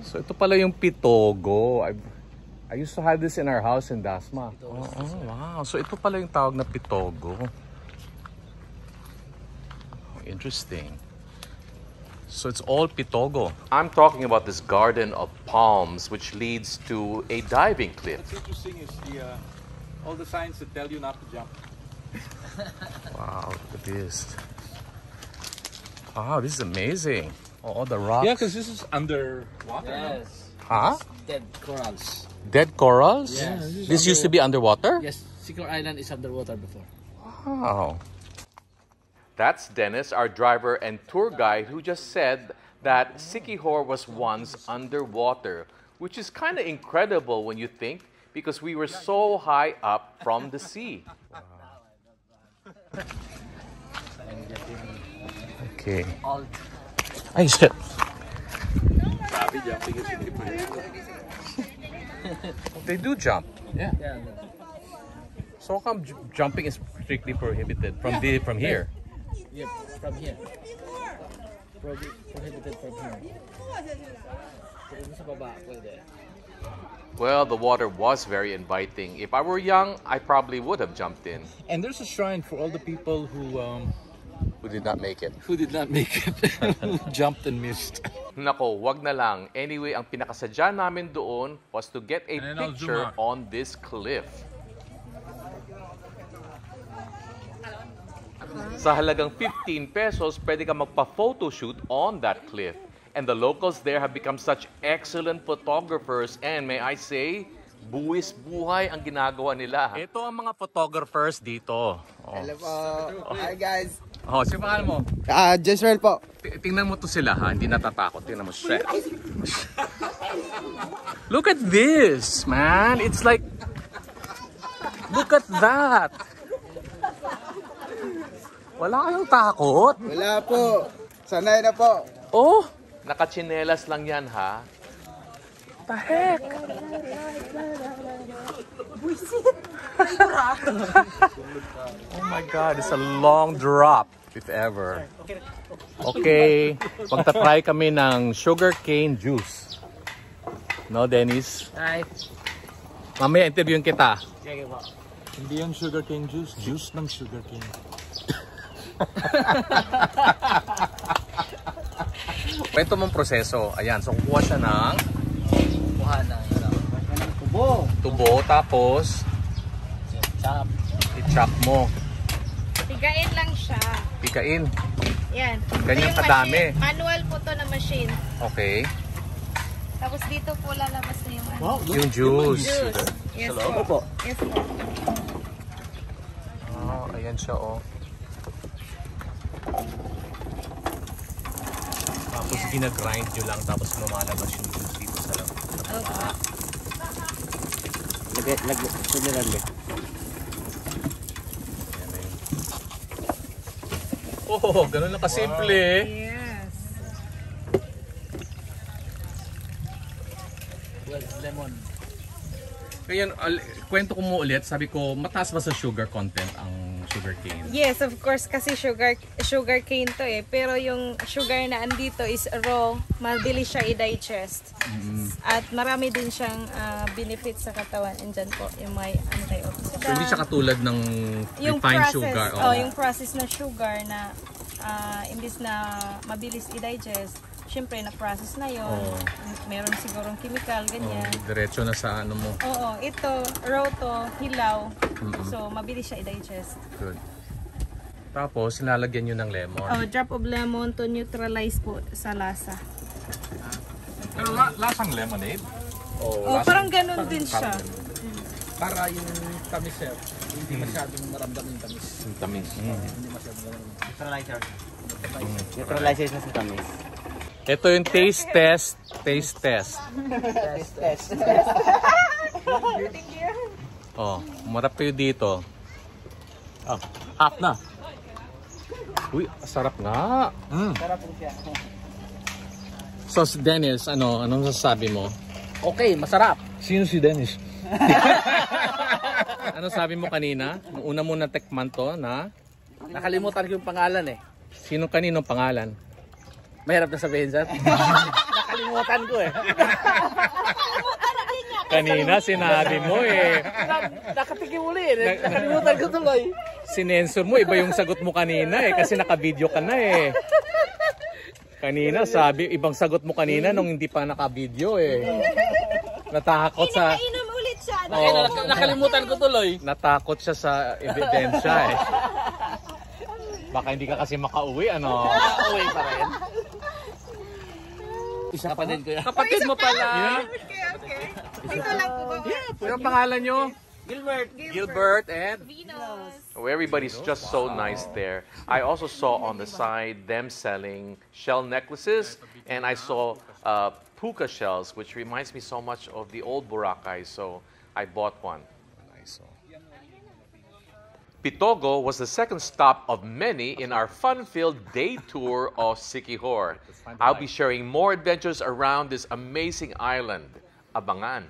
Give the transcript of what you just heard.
So ito pala yung pitogo. I used to have this in our house in Dasma. Oh, wow. So ito pala yung tawag na pitogo. Oh, interesting. So it's all pitogo. I'm talking about this garden of palms which leads to a diving cliff. What's interesting is all the signs that tell you not to jump. Wow, look at this. Wow, this is amazing. Oh, all the rocks. Yeah, because this is underwater. Yes. Huh? Dead corals. Dead corals? Yes. This used to be underwater? Yes, Sikor Island is underwater before. Wow. That's Dennis, our driver and tour guide, who just said that Siquijor was once underwater, which is kind of incredible when you think, because we were so high up from the sea. Okay. Ay, shit. They do jump. Yeah. So how come jumping is strictly prohibited from here? Yep, from here. Prohibited from here. Sa baba, pwede. Well, the water was very inviting. If I were young, I probably would have jumped in. And there's a shrine for all the people who did not make it. Who did not make it. Who jumped and missed. Nako, wag na lang. Anyway, ang pinakasadya namin doon was to get a picture on this cliff. Sa halagang 15 pesos, pwede ka magpa-photoshoot on that cliff. And the locals there have become such excellent photographers, and may I say, buwis buhay ang ginagawa nila. Ito ang mga photographers dito. Oh. Hello po. Hi guys. Oh, sino pangalan mo? Jezreel po. Tingnan mo to sila ha, hindi natatakot. Tingnan mo, stress. Look at this, man. It's like, look at that. Wala kayong takot? Wala po. Sanay na po. Oh, nakachinelas lang yan ha. What the heck? Oh my God, it's a long drop, if ever. Okay, magta-try kami ng sugarcane juice. No, Dennis? Hi. Mamaya interviewin kita. Sige po. Hindi yung sugarcane juice. Juice ng sugarcane. Kwento mong proseso. Ayan, so kukuha siya ng tubo, tapos i-chop mo. Pigain lang siya. Pikain. Yan. Ganyan Ito yung kadami. machine. Manual po to na machine. Okay. Tapos dito po lalabas na yung Yung juice. juice. Yes po. Yes po. Oh, ayan siya oh. Tapos ginagrind nyo lang, tapos lumalabas yung juice dito sa loob. Okay. Sumiran ba? Oh, ganun lang kasimple. Yes. With lemon. Kaya kwento ko mo ulit, sabi ko, mataas ba sa sugar content ang sugarcane? Yes, of course kasi sugar cane to eh. Pero yung sugar na andito is raw, mabilis siya i-digest. At marami din siyang benefits sa katawan. And dyan po yung may antioxidant. So, hindi siya katulad ng Yung refined process, sugar. yung process na sugar na imbis na mabilis i-digest, syempre na-process na yun. Meron sigurong chemical, ganyan. Diretso na sa ano mo. Oo, ito, raw to, hilaw. So, mabilis siya i-digest. Good. Tapos, nilalagyan nyo ng lemon. Oh, drop of lemon to neutralize po sa lasa. Pero lasang lemonade? Oh, parang ganun din siya. Para yung tamis sir, hindi masyadong maramdaman yung tamis. Yung tamis. Hindi masyadong neutralizer. Neutralizes na sa tamis. Ito yung taste test. Taste test. Oh, marap kayo dito. Oh, half na. Uy, sarap nga. Sarap po siya. So, Dennis, anong sasabi mo? Okay, masarap. Sino si Dennis? Ano sabi mo kanina? Nung una mo na tekman to na? Nakalimutan ko yung pangalan eh. Sino kaninong pangalan? Mahirap na sabihin sir. Nakalimutan nakalimutan ko eh. Kanina sinabi mo eh. Nakatikim uli eh. Nakalimutan ko tuloy. Sinensor mo, iba yung sagot mo kanina eh. Kasi naka-video ka na eh. Kanina sabi, ibang sagot mo kanina nung hindi pa naka-video eh. Natakot sa... Inom ulit siya. Nakalimutan ko tuloy. Natakot siya sa ebidensya eh. Baka hindi ka kasi makauwi, ano? Uwi pa rin. Isa pa din ko yan. Kapatid mo pala. Okay. Ito lang po ba? Anong pangalan nyo? Gilbert. Gilbert and... Oh, everybody's just so nice there. I also saw on the side them selling shell necklaces, and I saw puka shells, which reminds me so much of the old Boracay, so I bought one. Pitogo was the second stop of many in our fun-filled day tour of Siquijor. I'll be sharing more adventures around this amazing island. Abangan!